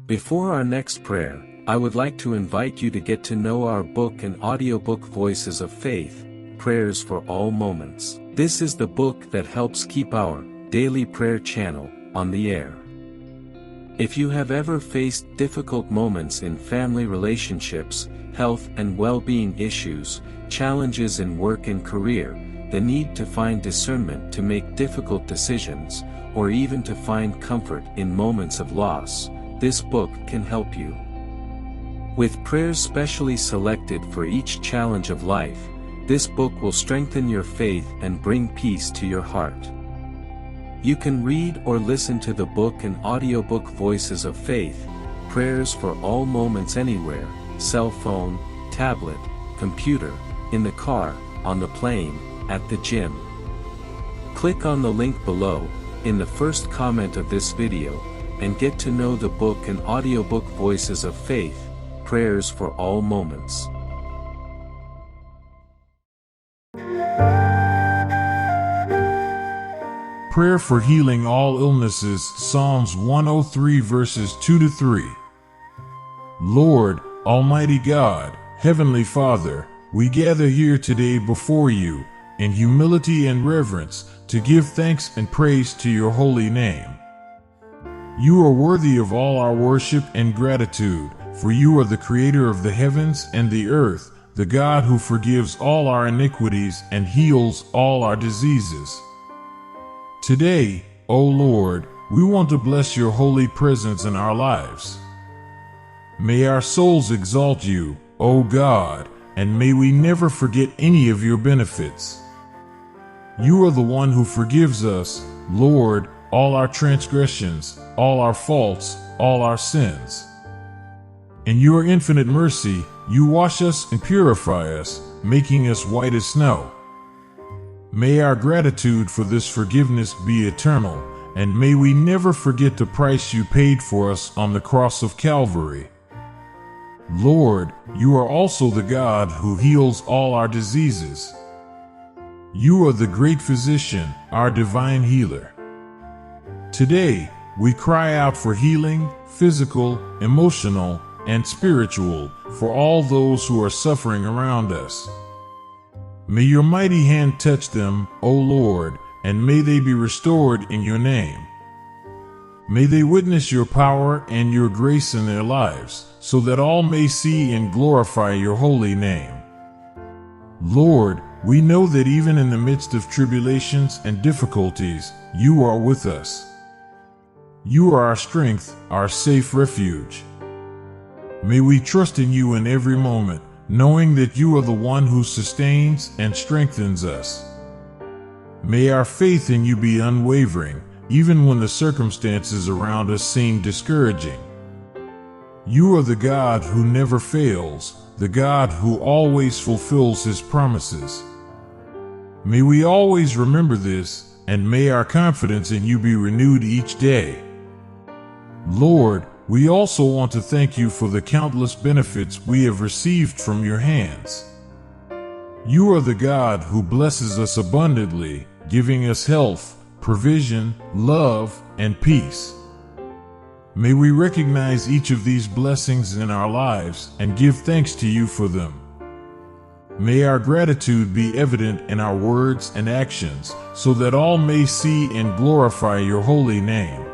Before our next prayer, I would like to invite you to get to know our book and audiobook Voices of Faith, Prayers for All Moments. This is the book that helps keep our daily prayer channel on the air. If you have ever faced difficult moments in family relationships, health and well-being issues, challenges in work and career, the need to find discernment to make difficult decisions, or even to find comfort in moments of loss, this book can help you. With prayers specially selected for each challenge of life, this book will strengthen your faith and bring peace to your heart. You can read or listen to the book and audiobook Voices of Faith, Prayers for All Moments anywhere, cell phone, tablet, computer, in the car, on the plane, at the gym. Click on the link below, in the first comment of this video, and get to know the book and audiobook Voices of Faith, Prayers for All Moments. Prayer for healing all illnesses, Psalms 103 verses 2-3. Lord, Almighty God, Heavenly Father, we gather here today before you, in humility and reverence, to give thanks and praise to your holy name. You are worthy of all our worship and gratitude, for you are the creator of the heavens and the earth, the God who forgives all our iniquities and heals all our diseases. Today, O Lord, we want to bless your holy presence in our lives. May our souls exalt you, O God, and may we never forget any of your benefits. You are the one who forgives us, Lord, all our transgressions, all our faults, all our sins. In your infinite mercy, you wash us and purify us, making us white as snow. May our gratitude for this forgiveness be eternal, and may we never forget the price you paid for us on the cross of Calvary. Lord, you are also the God who heals all our diseases. You are the great physician, our divine healer. Today, we cry out for healing, physical, emotional, and spiritual, for all those who are suffering around us. May your mighty hand touch them, O Lord, and may they be restored in your name. May they witness your power and your grace in their lives, so that all may see and glorify your holy name. Lord, we know that even in the midst of tribulations and difficulties, you are with us. You are our strength, our safe refuge. May we trust in you in every moment, knowing that you are the one who sustains and strengthens us. May our faith in you be unwavering, even when the circumstances around us seem discouraging. You are the God who never fails, the God who always fulfills his promises. May we always remember this, and may our confidence in you be renewed each day. Lord, we also want to thank you for the countless benefits we have received from your hands. You are the God who blesses us abundantly, giving us health, provision, love, and peace. May we recognize each of these blessings in our lives and give thanks to you for them. May our gratitude be evident in our words and actions, so that all may see and glorify your holy name.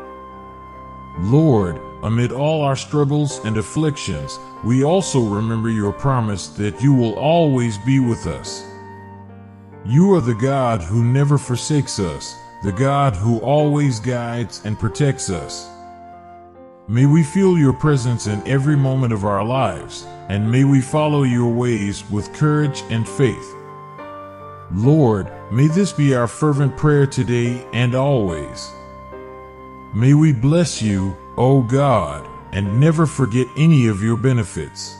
Lord, amid all our struggles and afflictions, we also remember your promise that you will always be with us. You are the God who never forsakes us, the God who always guides and protects us. May we feel your presence in every moment of our lives, and may we follow your ways with courage and faith. Lord, may this be our fervent prayer today and always. May we bless you, O God, and never forget any of your benefits.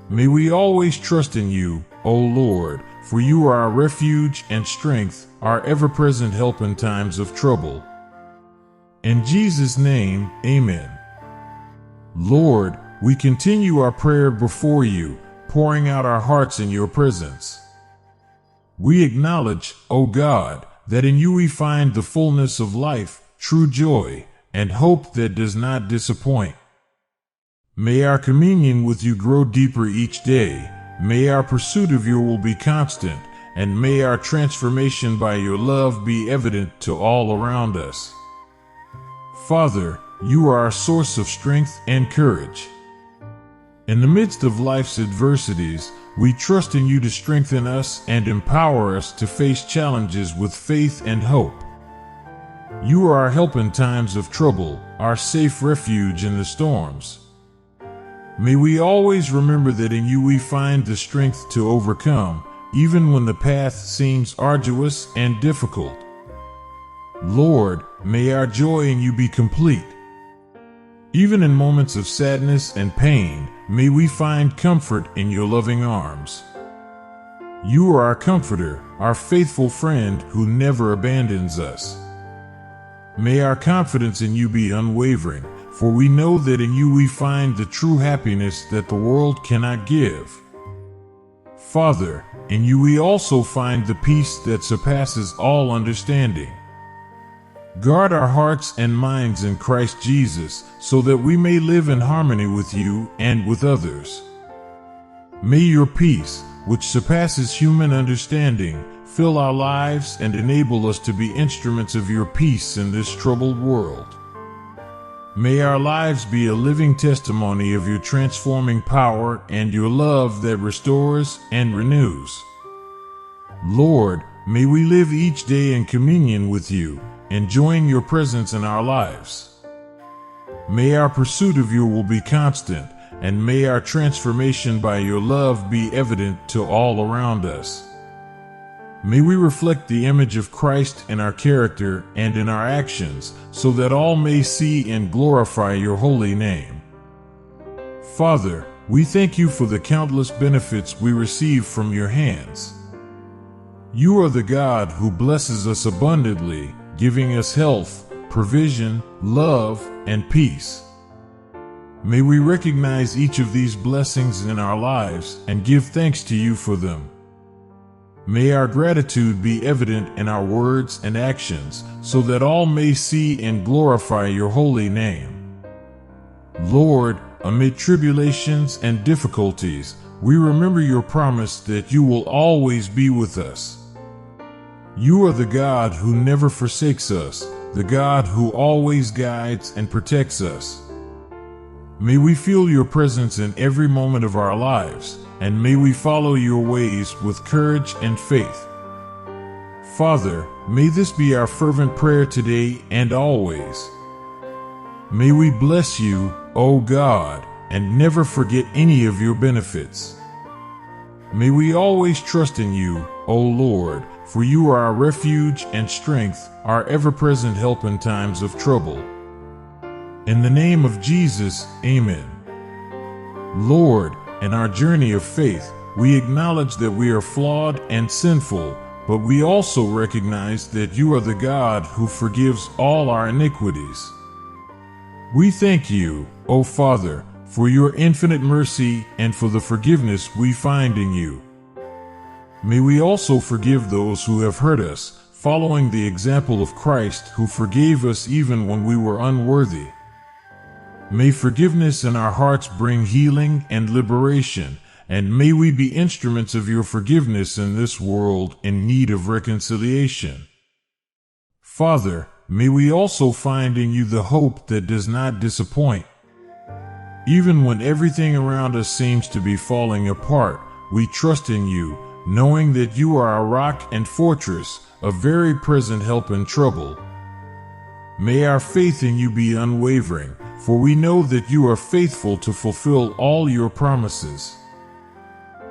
May we always trust in you, O Lord, for you are our refuge and strength, our ever-present help in times of trouble. In Jesus' name, amen. Lord, we continue our prayer before you, pouring out our hearts in your presence. We acknowledge, O God, that in you we find the fullness of life, true joy, and hope that does not disappoint. May our communion with you grow deeper each day. May our pursuit of you will be constant, and may our transformation by your love be evident to all around us. Father, you are our source of strength and courage. In the midst of life's adversities, we trust in you to strengthen us and empower us to face challenges with faith and hope. You are our help in times of trouble, our safe refuge in the storms. May we always remember that in you we find the strength to overcome, even when the path seems arduous and difficult. Lord, may our joy in you be complete. Even in moments of sadness and pain, may we find comfort in your loving arms. You are our comforter, our faithful friend who never abandons us. May our confidence in you be unwavering, for we know that in you we find the true happiness that the world cannot give. Father, in you we also find the peace that surpasses all understanding. Guard our hearts and minds in Christ Jesus, so that we may live in harmony with you and with others. May your peace, which surpasses human understanding, fill our lives and enable us to be instruments of your peace in this troubled world. May our lives be a living testimony of your transforming power and your love that restores and renews. Lord, may we live each day in communion with you, enjoying your presence in our lives. May our pursuit of you will be constant, and may our transformation by your love be evident to all around us. May we reflect the image of Christ in our character and in our actions, so that all may see and glorify your holy name. Father, we thank you for the countless benefits we receive from your hands. You are the God who blesses us abundantly, giving us health, provision, love, and peace. May we recognize each of these blessings in our lives and give thanks to you for them. May our gratitude be evident in our words and actions, so that all may see and glorify your holy name. Lord, amid tribulations and difficulties, we remember your promise that you will always be with us. You are the God who never forsakes us, the God who always guides and protects us. May we feel your presence in every moment of our lives, and may we follow your ways with courage and faith. Father, may this be our fervent prayer today and always. May we bless you, O God, and never forget any of your benefits. May we always trust in you, O Lord, for you are our refuge and strength, our ever-present help in times of trouble. In the name of Jesus, amen. Lord, in our journey of faith, we acknowledge that we are flawed and sinful, but we also recognize that you are the God who forgives all our iniquities. We thank you, O Father, for your infinite mercy and for the forgiveness we find in you. May we also forgive those who have hurt us, following the example of Christ who forgave us even when we were unworthy. May forgiveness in our hearts bring healing and liberation, and may we be instruments of your forgiveness in this world in need of reconciliation. Father, may we also find in you the hope that does not disappoint. Even when everything around us seems to be falling apart, we trust in you, knowing that you are our rock and fortress, a very present help in trouble. May our faith in you be unwavering, for we know that you are faithful to fulfill all your promises.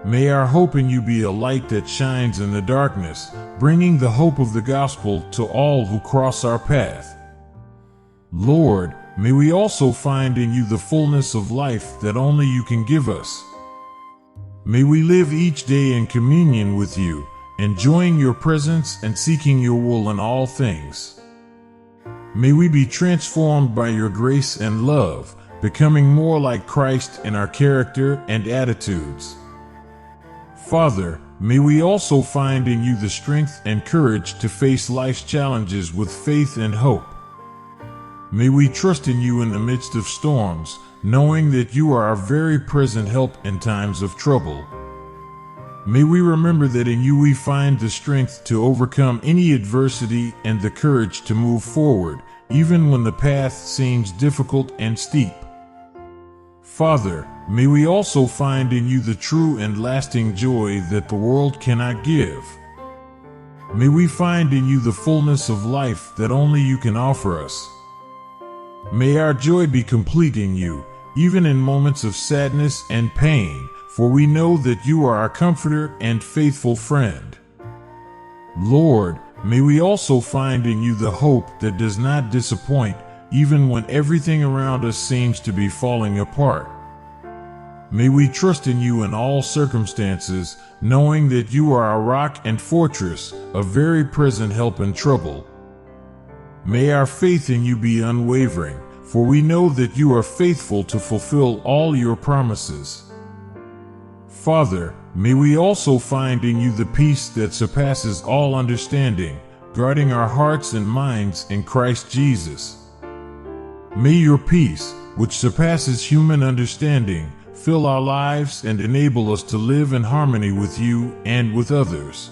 May our hope in you be a light that shines in the darkness, bringing the hope of the gospel to all who cross our path. Lord, may we also find in you the fullness of life that only you can give us. May we live each day in communion with you, enjoying your presence and seeking your will in all things. May we be transformed by your grace and love, becoming more like Christ in our character and attitudes. Father, may we also find in you the strength and courage to face life's challenges with faith and hope. May we trust in you in the midst of storms, knowing that you are our very present help in times of trouble. May we remember that in you we find the strength to overcome any adversity and the courage to move forward, even when the path seems difficult and steep. Father, may we also find in you the true and lasting joy that the world cannot give. May we find in you the fullness of life that only you can offer us. May our joy be complete in you, even in moments of sadness and pain, for we know that you are our comforter and faithful friend. Lord, may we also find in you the hope that does not disappoint, even when everything around us seems to be falling apart. May we trust in you in all circumstances, knowing that you are our rock and fortress, a very present help in trouble. May our faith in you be unwavering, for we know that you are faithful to fulfill all your promises. Father, may we also find in you the peace that surpasses all understanding, guarding our hearts and minds in Christ Jesus. May your peace, which surpasses human understanding, fill our lives and enable us to live in harmony with you and with others.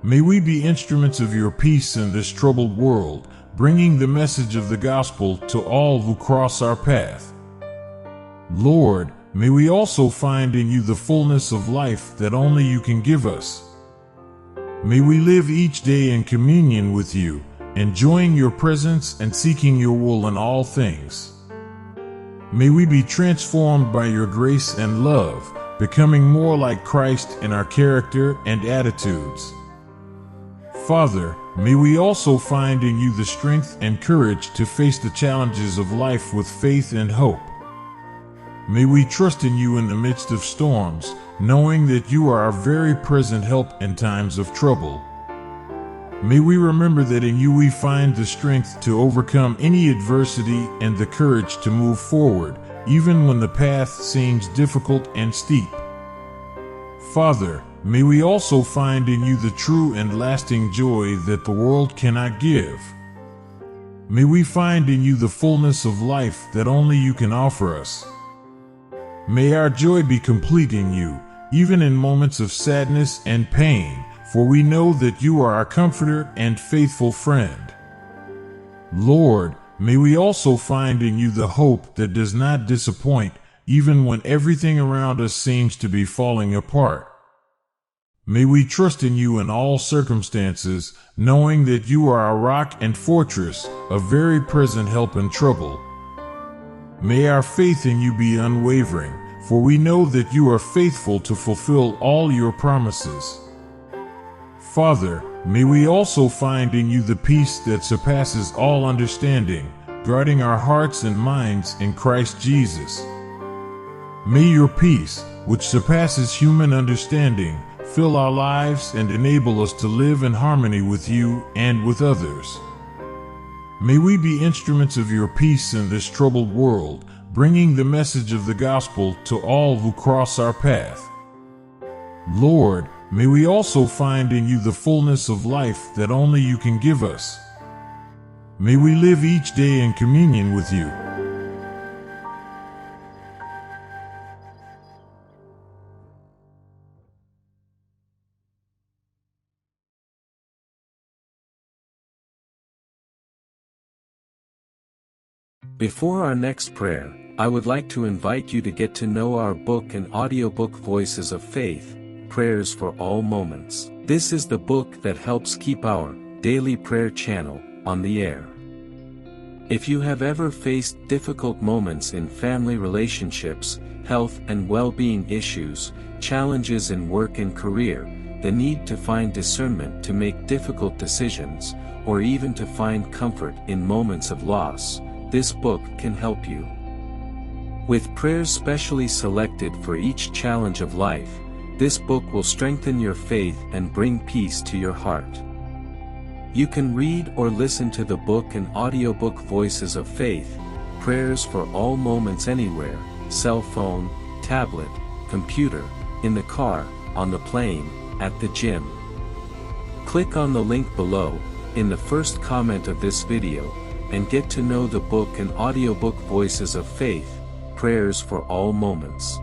May we be instruments of your peace in this troubled world, bringing the message of the gospel to all who cross our path. Lord, may we also find in you the fullness of life that only you can give us. May we live each day in communion with you, enjoying your presence and seeking your will in all things. May we be transformed by your grace and love, becoming more like Christ in our character and attitudes. Father, may we also find in you the strength and courage to face the challenges of life with faith and hope. May we trust in you in the midst of storms, knowing that you are our very present help in times of trouble. May we remember that in you we find the strength to overcome any adversity and the courage to move forward, even when the path seems difficult and steep. Father, may we also find in you the true and lasting joy that the world cannot give. May we find in you the fullness of life that only you can offer us. May our joy be complete in you, even in moments of sadness and pain, for we know that you are our comforter and faithful friend. Lord, may we also find in you the hope that does not disappoint, even when everything around us seems to be falling apart. May we trust in you in all circumstances, knowing that you are our rock and fortress, a very present help in trouble. May our faith in you be unwavering, for we know that you are faithful to fulfill all your promises. Father, may we also find in you the peace that surpasses all understanding, guarding our hearts and minds in Christ Jesus. May your peace, which surpasses human understanding, fill our lives and enable us to live in harmony with you and with others. May we be instruments of your peace in this troubled world, bringing the message of the gospel to all who cross our path. Lord, may we also find in you the fullness of life that only you can give us. May we live each day in communion with you. Before our next prayer, I would like to invite you to get to know our book and audiobook Voices of Faith, Prayers for All Moments. This is the book that helps keep our daily prayer channel on the air. If you have ever faced difficult moments in family relationships, health and well-being issues, challenges in work and career, the need to find discernment to make difficult decisions, or even to find comfort in moments of loss, this book can help you. With prayers specially selected for each challenge of life, this book will strengthen your faith and bring peace to your heart. You can read or listen to the book and audiobook Voices of Faith, Prayers for All Moments anywhere, cell phone, tablet, computer, in the car, on the plane, at the gym. Click on the link below, in the first comment of this video, and get to know the book and audiobook Voices of Faith, prayers for all moments.